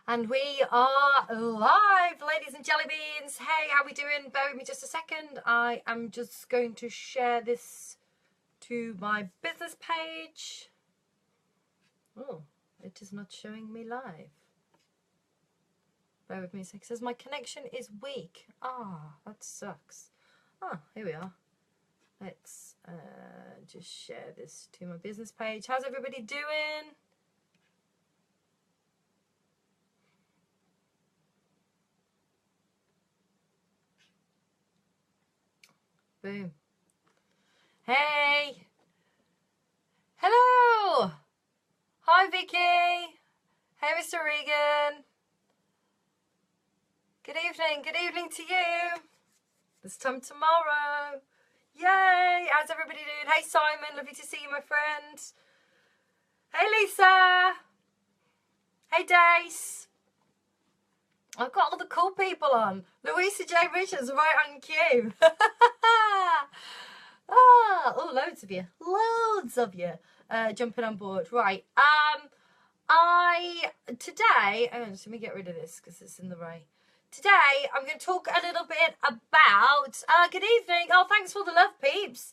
And we are live, ladies and jelly beans. Hey, how we doing? Bear with me just a second. I am just going to share this to my business page. Oh, it is not showing me live. Bear with me a second. It says my connection is weak. That sucks. Here we are. Let's just share this to my business page. How's everybody doing? Boom. Hey. Hello. Hi, Vicky. Hey, Mr. Regan. Good evening. Good evening to you. This time tomorrow. Yay. How's everybody doing? Hey, Simon. Lovely to see you, my friend. Hey, Lisa. Hey, Dace. I've got all the cool people on. Louise J. Richards right on cue. Loads of you. Loads of you jumping on board. Right. Today, let me get rid of this because it's in the way. Today, I'm going to talk a little bit about, good evening. Oh, thanks for the love, peeps.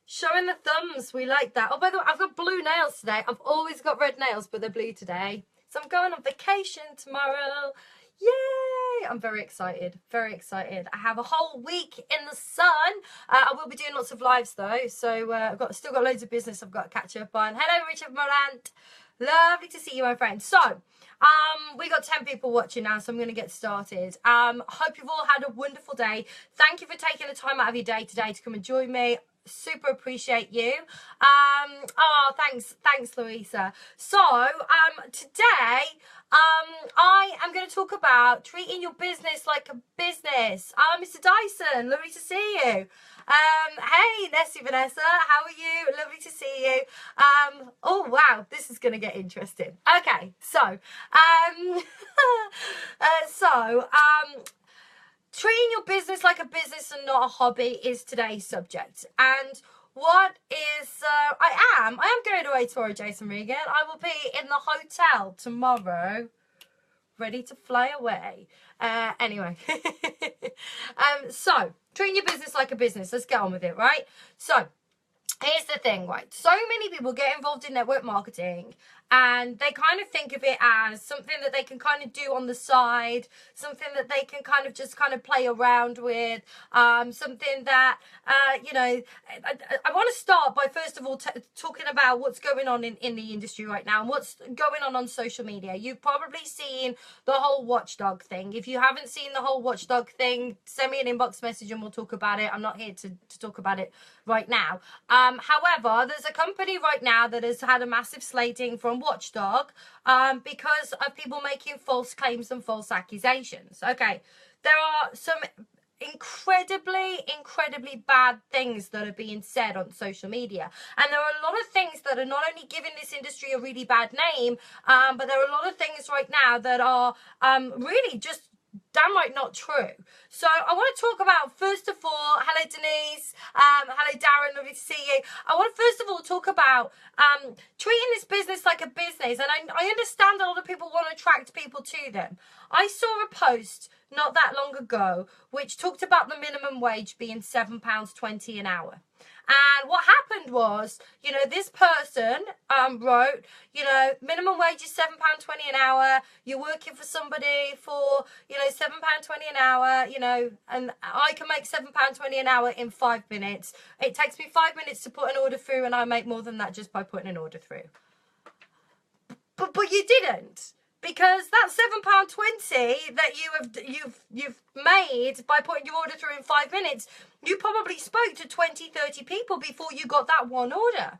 Showing the thumbs. We like that. Oh, by the way, I've got blue nails today. I've always got red nails, but they're blue today. So I'm going on vacation tomorrow. Yay! I'm very excited. Very excited. I have a whole week in the sun. I will be doing lots of lives though. So I've still got loads of business I've got to catch up on. Hello, Richard Morant. Lovely to see you, my friend. So, we got 10 people watching now, so I'm going to get started. Hope you've all had a wonderful day. Thank you for taking the time out of your day today to come and join me. Super appreciate you. Thanks, Louisa. So, today, I am going to talk about treating your business like a business. Mr. Dyson, lovely to see you. Hey, Nessie Vanessa, how are you? Lovely to see you. Oh, wow, this is going to get interesting. Okay, so, treating your business like a business and not a hobby is today's subject. And what is, I am going away tomorrow, Jason Regan. I will be in the hotel tomorrow, ready to fly away. Anyway, so treating your business like a business. Let's get on with it, right? So here's the thing, right? So many people get involved in network marketing and they kind of think of it as something that they can kind of do on the side, something that they can kind of just kind of play around with, something that, I want to start by first of all talking about what's going on in the industry right now and what's going on social media. You've probably seen the whole watchdog thing. If you haven't seen the whole watchdog thing, send me an inbox message and we'll talk about it. I'm not here to talk about it right now. However, there's a company right now that has had a massive slating from Watchdog because of people making false claims and false accusations. Okay, there are some incredibly bad things that are being said on social media, and there are a lot of things that are not only giving this industry a really bad name, but there are a lot of things right now that are really just downright not true. So I want to talk about, first of all, hello Denise, hello Darren, lovely to see you. I want to first of all talk about treating this business like a business, and I understand a lot of people want to attract people to them. I saw a post not that long ago which talked about the minimum wage being £7.20 an hour. And what happened was, this person wrote, minimum wage is £7.20 an hour. You're working for somebody for, £7.20 an hour, and I can make £7.20 an hour in 5 minutes. It takes me 5 minutes to put an order through, and I make more than that just by putting an order through. But you didn't. Because that £7.20 that you've made by putting your order through in 5 minutes, you probably spoke to 20, 30 people before you got that one order.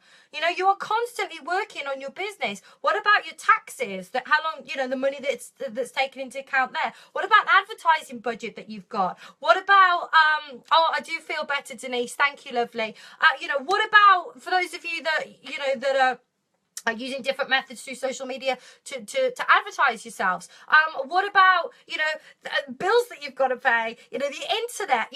You are constantly working on your business. What about your taxes? How long, the money that's taken into account there? What about advertising budget that you've got? What about, I do feel better, Denise. Thank you, lovely. What about, for those of you that, that are using different methods through social media to advertise yourselves. What about, bills that you've got to pay, the internet,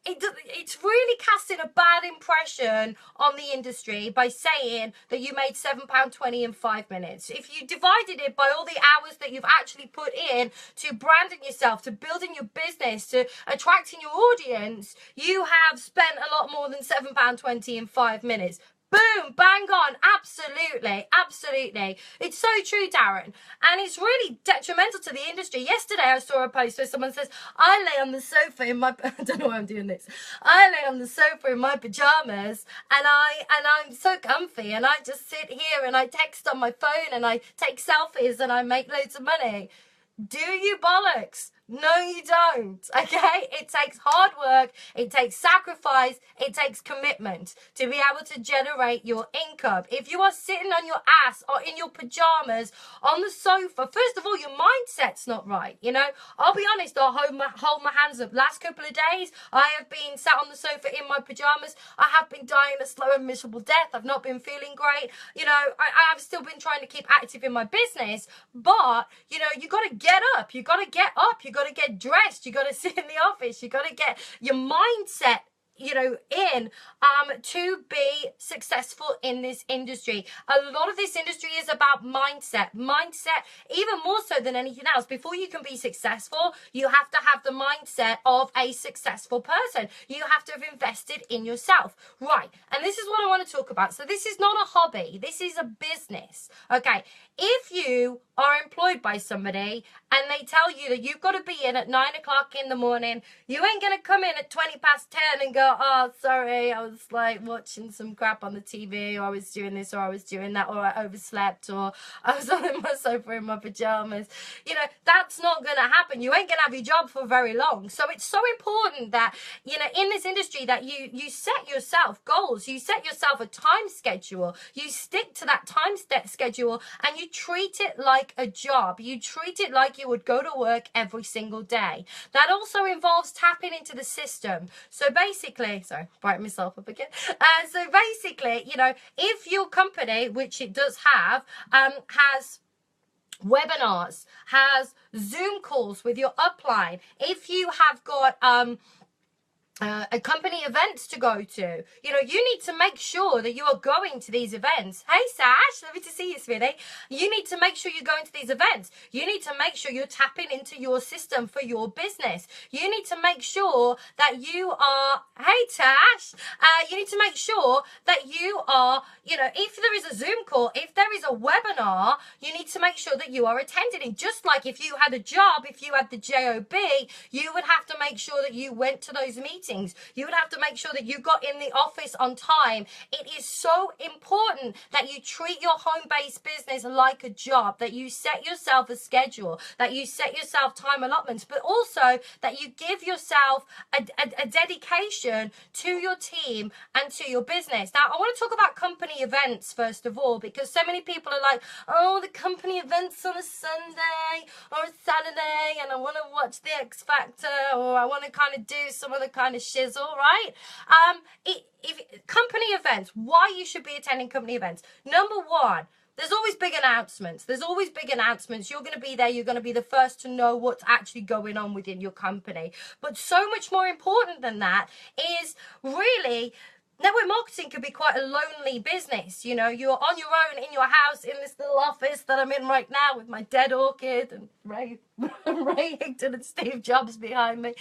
it's really casting a bad impression on the industry by saying that you made £7.20 in 5 minutes. If you divided it by all the hours that you've actually put in to branding yourself, to building your business, to attracting your audience, you have spent a lot more than £7.20 in 5 minutes. Boom, bang on, absolutely, absolutely. It's so true, Darren. And it's really detrimental to the industry. Yesterday I saw a post where someone says, I lay on the sofa in my, I don't know why I'm doing this. I lay on the sofa in my pajamas and I'm so comfy and I just sit here and I text on my phone and I take selfies and I make loads of money. Do you bollocks? No, you don't, okay? It takes hard work, it takes sacrifice, it takes commitment to be able to generate your income. If you are sitting on your ass or in your pajamas on the sofa, first of all, your mindset's not right, I'll be honest, I'll hold my hands up. Last couple of days, I have been sat on the sofa in my pajamas. I have been dying a slow and miserable death. I've not been feeling great. I've still been trying to keep active in my business, but, you got to get up. You got to get up. You got to get dressed, you got to sit in the office, you got to get your mindset in to be successful in this industry. A lot of this industry is about mindset, even more so than anything else. Before you can be successful, you have to have the mindset of a successful person. You have to have invested in yourself, right? And this is what I want to talk about. So this is not a hobby, this is a business, okay? If you are employed by somebody and they tell you that you've got to be in at 9 o'clock in the morning, you ain't going to come in at 20 past 10 and go, oh, sorry, I was like watching some crap on the TV, or I was doing this, or I was doing that, or I overslept, or I was on my sofa in my pajamas. That's not going to happen. You ain't going to have your job for very long. So it's so important that, in this industry that you set yourself goals, you set yourself a time schedule, you stick to that time schedule, and you treat it like a job. You treat it like you would go to work every single day. That also involves tapping into the system. So basically, sorry, brighten myself up again. So basically, if your company, which it does have, has webinars, has Zoom calls with your upline, if you have got a company events to go to, you need to make sure that you are going to these events. Hey Sash, lovely to see you, sweetie. You need to make sure you're going to these events. You need to make sure you're tapping into your system for your business. You need to make sure that you are, hey Tash, you need to make sure that you are, if there is a Zoom call, if there is a webinar, you need to make sure that you are attending it. Just like if you had a job, if you had the job, you would have to make sure that you went to those meetings. You would have to make sure that you got in the office on time. It is so important that you treat your home-based business like a job, that you set yourself a schedule, that you set yourself time allotments, but also that you give yourself a dedication to your team and to your business. Now, I want to talk about company events first of all, because so many people are like, oh, the company events on a Sunday or a Saturday, and I want to watch the X Factor, or I want to kind of do some other kind of shizzle, right? If company events, why you should be attending company events. Number one, there's always big announcements. You're going to be there. You're going to be the first to know what's actually going on within your company. But so much more important than that is really, network marketing could be quite a lonely business. You're on your own in your house in this little office that I'm in right now with my dead orchid and Ray Higdon and Steve Jobs behind me.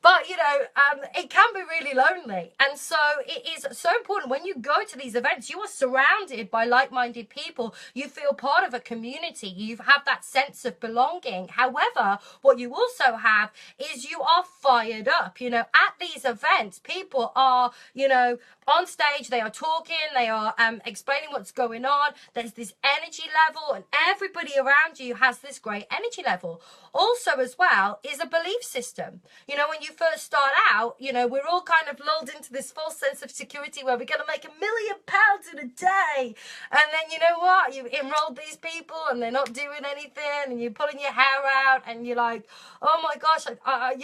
But it can be really lonely. And so it is so important when you go to these events, you are surrounded by like-minded people. You feel part of a community. You have that sense of belonging. However, what you also have is you are fired up. At these events, people are, on stage, they are talking, they are explaining what's going on. There's this energy level, and everybody around you has this great energy level. Also, as well, is a belief system. When you first start out, we're all kind of lulled into this false sense of security where we're going to make £1 million in a day. And then, you know what? You enrolled these people and they're not doing anything, and you're pulling your hair out and you're like, oh my gosh, I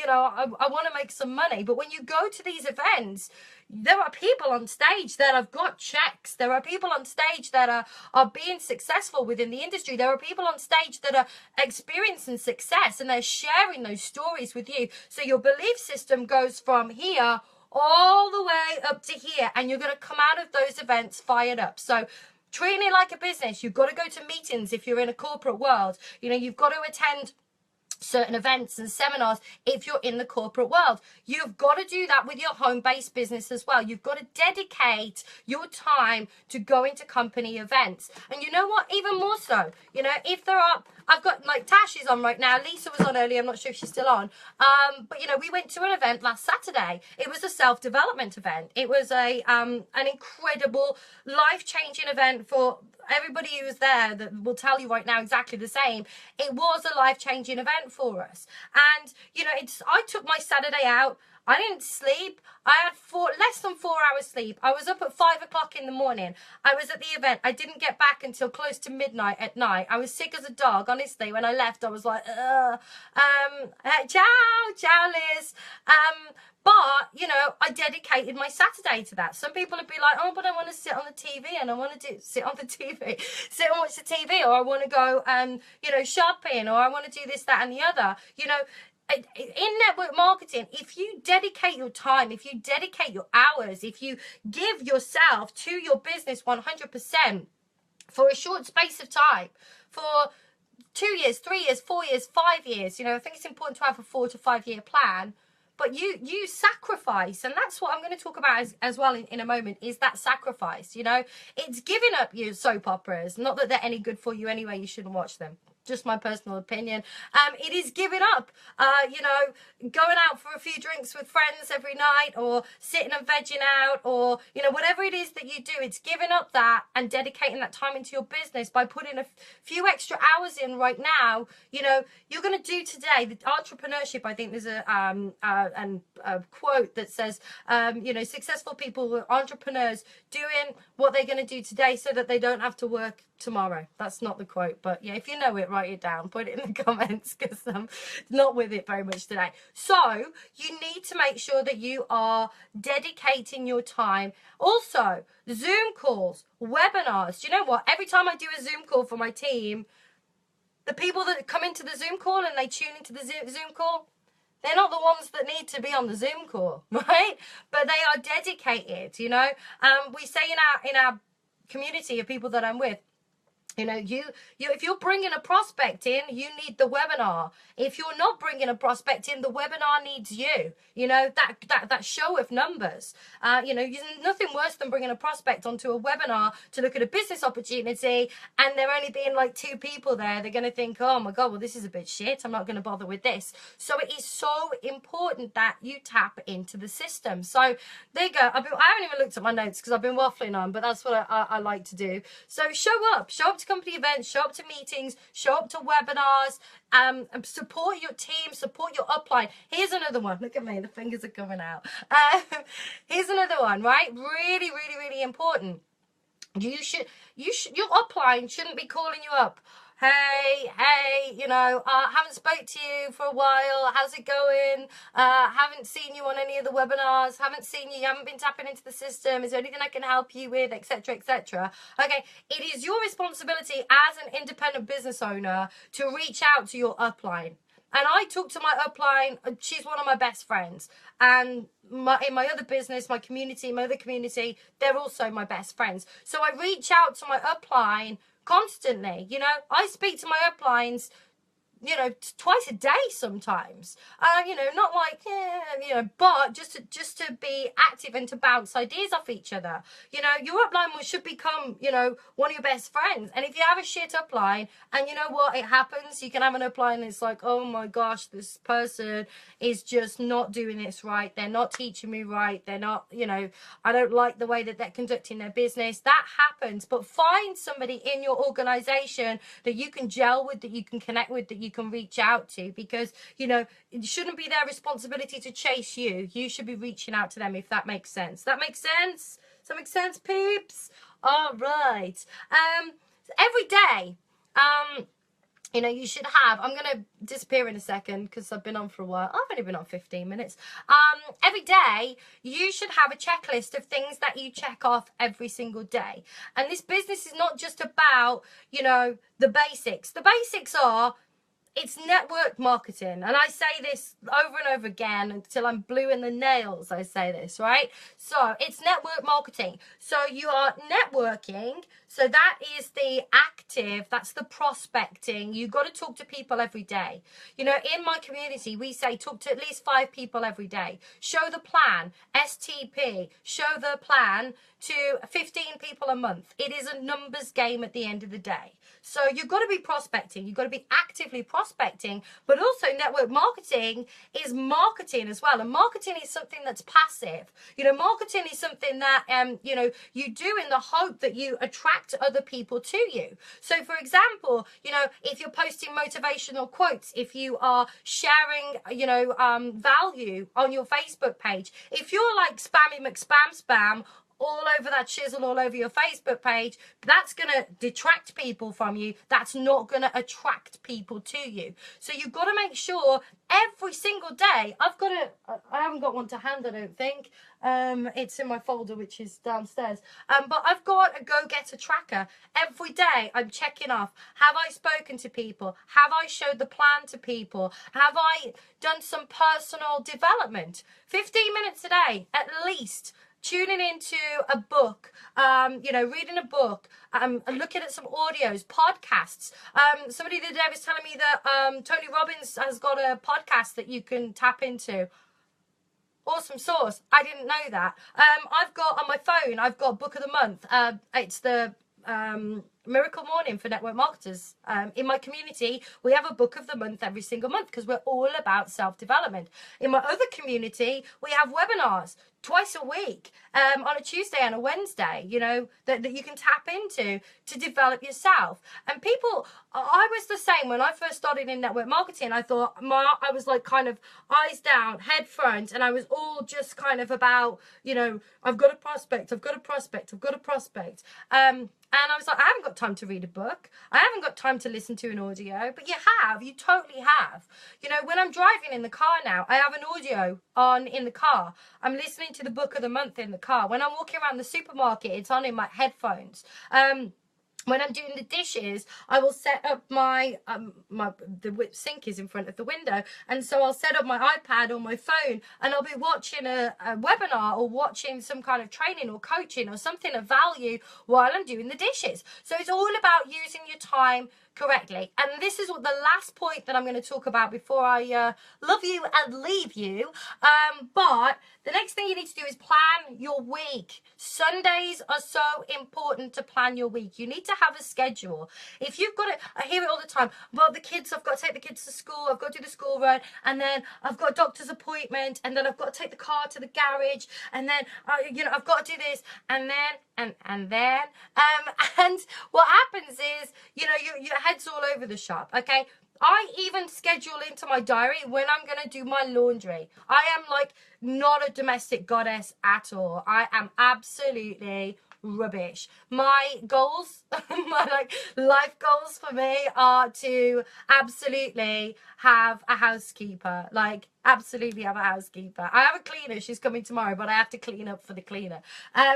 want to make some money. But when you go to these events, there are people on stage that have got checks. There are people on stage that are being successful within the industry. There are people on stage that are experiencing success, and they're sharing those stories with you. So your belief system goes from here all the way up to here, and you're going to come out of those events fired up. So treating it like a business. You've got to go to meetings if you're in a corporate world. You know, you've got to attend certain events and seminars if you're in the corporate world. You've got to do that with your home-based business as well. You've got to dedicate your time to going to company events. And you know what? Even more so, you know, if there are, I've got, like, Tash is on right now. Lisa was on earlier. I'm not sure if she's still on. But, you know, we went to an event last Saturday. It was a self-development event. It was an incredible, life-changing event for everybody who was there that will tell you right now exactly the same. It was a life-changing event for us. And, you know, I took my Saturday out. I didn't sleep. I had less than 4 hours sleep. I was up at 5 o'clock in the morning. I was at the event. I didn't get back until close to midnight at night. I was sick as a dog. Honestly, when I left, I was like, ciao, Liz. But, you know, I dedicated my Saturday to that. Some people would be like, oh, but I want to sit on the TV and I want to sit on the TV, sit and watch the TV, or I want to go, you know, shopping, or I want to do this, that, and the other. You know, in network marketing, if you dedicate your time, if you dedicate your hours, if you give yourself to your business 100% for a short space of time, for 2 years, 3 years, 4 years, 5 years, you know, I think it's important to have a 4 to 5 year plan. But you sacrifice, and that's what I'm going to talk about as well in a moment, is that sacrifice. You know, it's giving up your soap operas. Not that they're any good for you anyway, you shouldn't watch them. Just my personal opinion. It is giving up, you know, going out for a few drinks with friends every night, or sitting and vegging out, or, you know, whatever it is that you do, it's giving up that and dedicating that time into your business by putting a few extra hours in right now. You know, you're going to do today, the entrepreneurship, I think there's a quote that says, you know, successful people, entrepreneurs, doing what they're going to do today so that they don't have to work tomorrow. That's not the quote, but yeah, if you know it, write it down, put it in the comments, because I'm not with it very much today. So you need to make sure that you are dedicating your time. Also, Zoom calls, webinars. Do you know what? Every time I do a Zoom call for my team, the people that come into the Zoom call and they tune into the Zoom call, they're not the ones that need to be on the Zoom call, right? But they are dedicated, you know. We say in our community of people that I'm with, you know, you if you're bringing a prospect in, you need the webinar. If you're not bringing a prospect in, the webinar needs you. You know, that show of numbers. You know, nothing worse than bringing a prospect onto a webinar to look at a business opportunity, and there only being like 2 people there. They're going to think, oh my God, well, this is a bit shit. I'm not going to bother with this. So it is so important that you tap into the system. So there you go. I haven't even looked at my notes because I've been waffling on, but that's what I like to do. So show up to company events, show up to meetings, show up to webinars, support your team, support your upline. Here's another one. Look at me, the fingers are coming out. Here's another one, right? Really, really, really important. Your upline shouldn't be calling you up. Hey, you know, haven't spoke to you for a while. How's it going? Haven't seen you on any of the webinars. Haven't seen you. You haven't been tapping into the system. Is there anything I can help you with, etc., etc.? Okay, it is your responsibility as an independent business owner to reach out to your upline. And I talk to my upline. She's one of my best friends. And in my other business, my other community, they're also my best friends. So I reach out to my upline constantly. You know, I speak to my uplines, you know, twice a day sometimes. You know, not like, you know, but just to be active and to bounce ideas off each other. You know, your upline should become, you know, one of your best friends. And if you have a shit upline, and you know what, it happens, you can have an upline and it's like, oh my gosh, this person is just not doing this right. They're not teaching me right. They're not, you know, I don't like the way that they're conducting their business. That happens. But find somebody in your organization that you can gel with, that you can connect with, that you can reach out to, because, you know, it shouldn't be their responsibility to chase you. You should be reaching out to them, if that makes sense. That makes sense? Does that make sense, peeps? All right. Every day, You know, you should have, I'm going to disappear in a second because I've been on for a while. I've only been on 15 minutes. Every day, you should have a checklist of things that you check off every single day. And this business is not just about, you know, the basics. The basics are, it's network marketing. And I say this over and over again until I'm blue in the nails. I say this, right? So it's network marketing. So you are networking. So that is the active, that's the prospecting. You've got to talk to people every day. You know, in my community, we say talk to at least 5 people every day. Show the plan, STP, show the plan to 15 people a month. It is a numbers game at the end of the day. So you've got to be prospecting. You've got to be actively prospecting, but also network marketing is marketing as well. And marketing is something that's passive. You know, marketing is something that, you know, you do in the hope that you attract other people to you. So for example, you know, if you're posting motivational quotes, if you are sharing, you know, value on your Facebook page, if you're like spammy McSpam all over that chisel all over your Facebook page, that's going to detract people from you. That's not going to attract people to you. So you've got to make sure every single day, I haven't got one to hand, I don't think. It's in my folder, which is downstairs. But I've got a go-getter tracker. Every day I'm checking off, have I spoken to people? Have I showed the plan to people? Have I done some personal development? 15 minutes a day, at least. Tuning into a book, you know, reading a book, looking at some audios, podcasts. Somebody the other day was telling me that Tony Robbins has got a podcast that you can tap into. Awesome source. I didn't know that. I've got on my phone, I've got Book of the Month. It's the Miracle Morning for network marketers. In my community, we have a book of the month every single month because we're all about self-development. In my other community, we have webinars twice a week, on a Tuesday and a Wednesday, you know, that you can tap into to develop yourself. And people, I was the same when I first started in network marketing. I thought I was like kind of eyes down, head front, and I was all just kind of about, you know, I've got a prospect, I've got a prospect, I've got a prospect. And I was like, I haven't got time to read a book. I haven't got time to listen to an audio. But you totally have. You know, when I'm driving in the car now, I have an audio on in the car. I'm listening to the Book of the Month in the car. When I'm walking around the supermarket, it's on in my headphones. When I'm doing the dishes, I will set up the sink is in front of the window, and so I'll set up my iPad or my phone, and I'll be watching a webinar or watching some kind of training or coaching or something of value while I'm doing the dishes. So it's all about using your time correctly. And this is what the last point that I'm going to talk about before I love you and leave you. But the next thing you need to do is plan your week. Sundays are so important to plan your week. You need to have a schedule. If you've got it, I hear it all the time. Well, the kids, I've got to take the kids to school. I've got to do the school run, and then I've got a doctor's appointment, and then I've got to take the car to the garage, and then you know, I've got to do this, and then and what happens is, you know, your head's all over the shop. Okay, I even schedule into my diary when I'm going to do my laundry. I am like not a domestic goddess at all. I am absolutely rubbish. My goals, my like life goals for me are to absolutely have a housekeeper. Like absolutely have a housekeeper. I have a cleaner. She's coming tomorrow, but I have to clean up for the cleaner.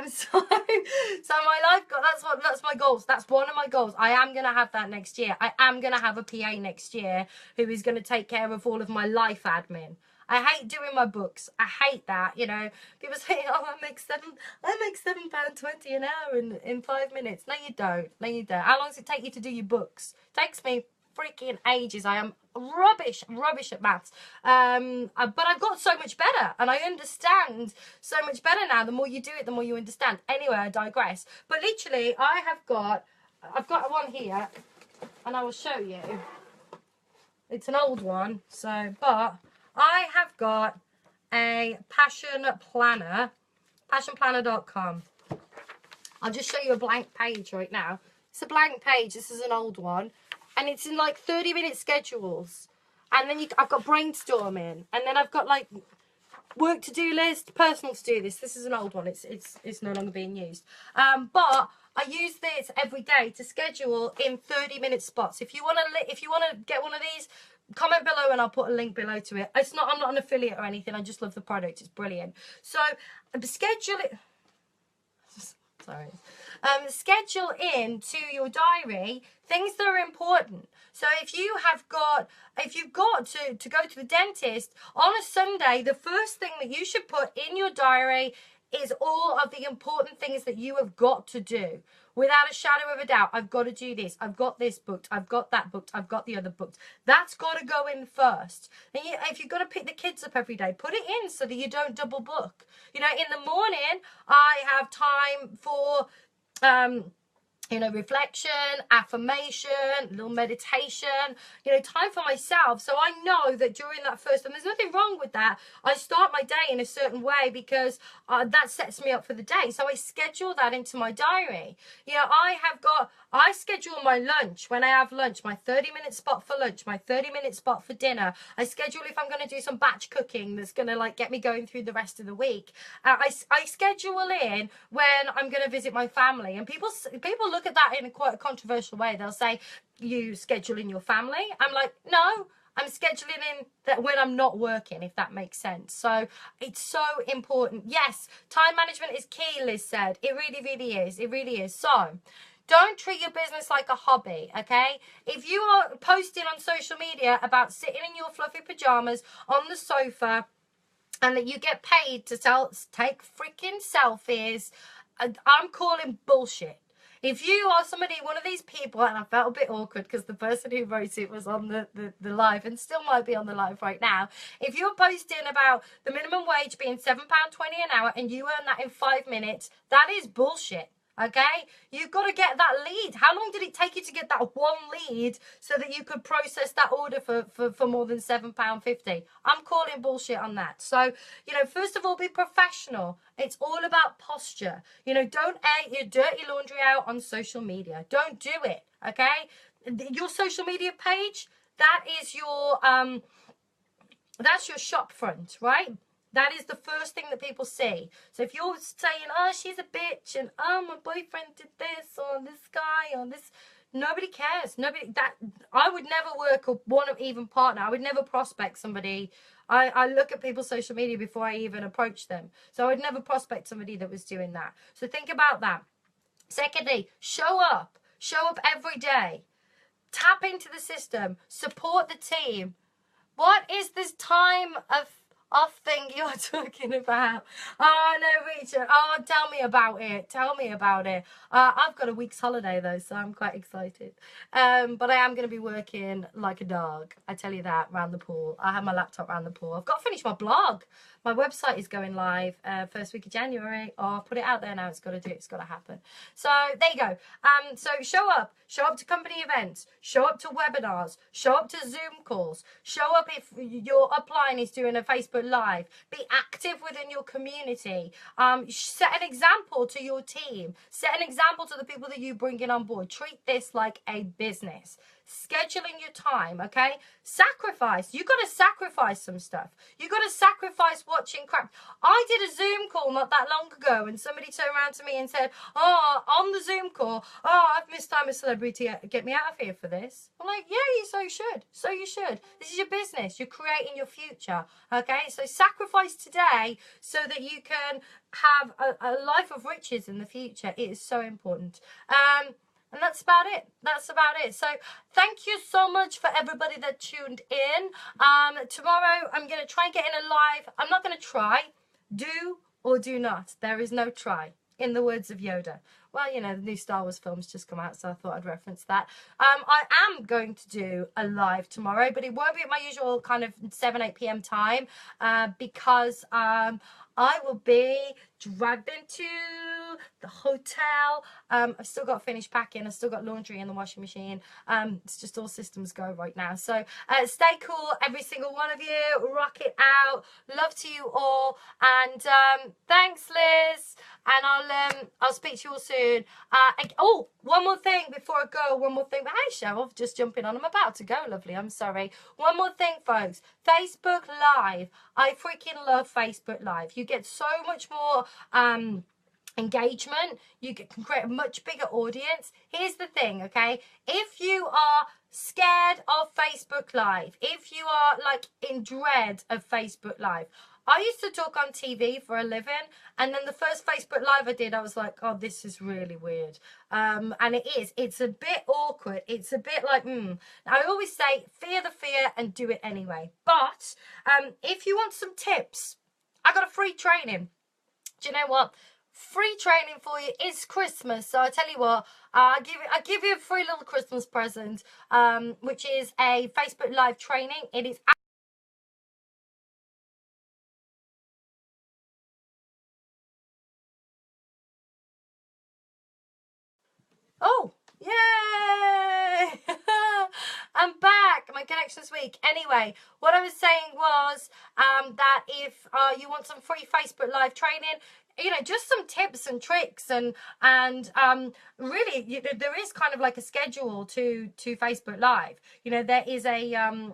So my life goal, that's my goals. That's one of my goals. I am going to have that next year. I am going to have a PA next year who is going to take care of all of my life admin. I hate doing my books. I hate that, you know. People say, oh, I make £7.20 an hour in 5 minutes. No, you don't. No, you don't. How long does it take you to do your books? It takes me freaking ages. I am rubbish at maths. But I've got so much better, and I understand so much better now. The more you do it, the more you understand. Anyway, I digress. But literally, I've got one here, and I will show you. It's an old one, so, but I have got a passion planner, passionplanner.com. I'll just show you a blank page right now. It's a blank page. This is an old one. And it's in like 30-minute schedules. And then I've got brainstorming. And then I've got like work to-do list, personal to-do list. This is an old one. It's no longer being used. But I use this every day to schedule in 30-minute spots. If you want to get one of these, comment below and I'll put a link below to it. I'm not an affiliate or anything. I just love the product. It's brilliant. So schedule it. Sorry. Schedule in to your diary things that are important. So if you've got to go to the dentist on a Sunday, the first thing that you should put in your diary is all of the important things that you have got to do. Without a shadow of a doubt, I've got to do this. I've got this booked. I've got that booked. I've got the other booked. That's got to go in first. And if you've got to pick the kids up every day, put it in so that you don't double book. You know, in the morning, I have time for reflection, affirmation, a little meditation, time for myself. So I know that during that first, and there's nothing wrong with that, I start my day in a certain way because that sets me up for the day. So I schedule that into my diary. I schedule my lunch when I have lunch, my 30-minute spot for lunch, my 30-minute spot for dinner. I schedule if I'm going to do some batch cooking that's going to get me going through the rest of the week. I schedule in when I'm going to visit my family, and people look at that in quite a controversial way. They'll say, you schedule in your family? I'm like, no, I'm scheduling in that when I'm not working, if that makes sense. So it's so important. Yes, time management is key, Liz said. It really, really is. It really is. So don't treat your business like a hobby, okay? If you are posting on social media about sitting in your fluffy pajamas on the sofa and that you get paid to take freaking selfies, I'm calling bullshit. If you are one of these people, and I felt a bit awkward because the person who wrote it was on the live and still might be on the live right now. If you're posting about the minimum wage being £7.20 an hour and you earn that in 5 minutes, that is bullshit. Okay, you've got to get that lead. How long did it take you to get that one lead so that you could process that order for more than £7.50? I'm calling bullshit on that. So, first of all, be professional. It's all about posture. Don't air your dirty laundry out on social media. Don't do it. Okay, your social media page, that is that's your shop front, right? That is the first thing that people see. So if you're saying, oh, she's a bitch, and oh, my boyfriend did this, or this guy, or this, nobody cares. I would never work or want to even partner. I would never prospect somebody. I look at people's social media before I even approach them. So I would never prospect somebody that was doing that. So think about that. Secondly, show up. Show up every day. Tap into the system. Support the team. What is this time off thing you're talking about? Oh no, Richard. Oh, tell me about it. Tell me about it. I've got a week's holiday though, so I'm quite excited. But I am going to be working like a dog. I tell you that, round the pool. I have my laptop round the pool. I've got to finish my blog. My website is going live first week of January. Oh, I've put it out there now. It's got to do it. It's got to happen. So there you go. So show up. Show up to company events. Show up to webinars. Show up to Zoom calls. Show up if your upline is doing a Facebook Live. Be active within your community. Set an example to your team. Set an example to the people that you bring in on board. Treat this like a business. Scheduling your time, okay? Sacrifice. You got to sacrifice some stuff. You got to sacrifice watching crap. I did a Zoom call not that long ago, and somebody turned around to me and said, oh, on the Zoom call, oh, I've missed I'm a celebrity. Get me out of here for this. I'm like, yeah, so you should. So you should. This is your business. You're creating your future, okay? So sacrifice today so that you can have a life of riches in the future. It is so important. And that's about it. That's about it. So thank you so much for everybody that tuned in. Tomorrow I'm going to try and get in a live. I'm not going to try. Do or do not. There is no try. In the words of Yoda. Well, the new Star Wars film's just come out, so I thought I'd reference that. I am going to do a live tomorrow, but it won't be at my usual kind of 7, 8 p.m. time because I will be dragged into the hotel. I've still got to finish packing. I've still got laundry in the washing machine. It's just all systems go right now. So stay cool, every single one of you. Rock it out. Love to you all. And thanks, Liz. And I'll speak to you all soon. Oh, one more thing before I go. One more thing. Hi, Cheryl. Just jumping on. I'm about to go, lovely. I'm sorry. One more thing, folks. Facebook Live. I freaking love Facebook Live. You get so much more engagement, you can create a much bigger audience. Here's the thing, okay? If you are scared of Facebook Live, if you are like in dread of Facebook Live, I used to talk on TV for a living, and then the first Facebook Live I did, I was like, oh, this is really weird. And it's a bit awkward. It's a bit like, I always say, fear the fear and do it anyway. But if you want some tips, I got a free training. Do you know what? Free training for you. It's Christmas, so I tell you what, I give you a free little Christmas present, which is a Facebook Live training. It is. Oh, yay! I'm back. My connection's weak. Anyway, what I was saying was that if you want some free Facebook Live training, you know, just some tips and tricks, and really, there is kind of like a schedule to Facebook Live. You know, there is a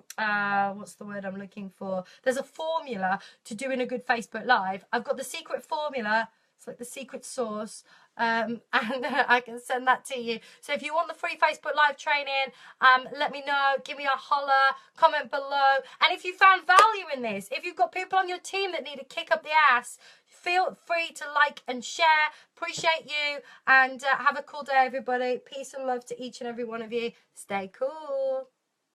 what's the word I'm looking for? There's a formula to doing a good Facebook Live. I've got the secret formula. It's like the secret sauce. And I can send that to you. So if you want the free Facebook Live training, let me know. Give me a holler. Comment below. And if you found value in this, if you've got people on your team that need a kick up the ass, feel free to like and share. Appreciate you. And have a cool day, everybody. Peace and love to each and every one of you. Stay cool.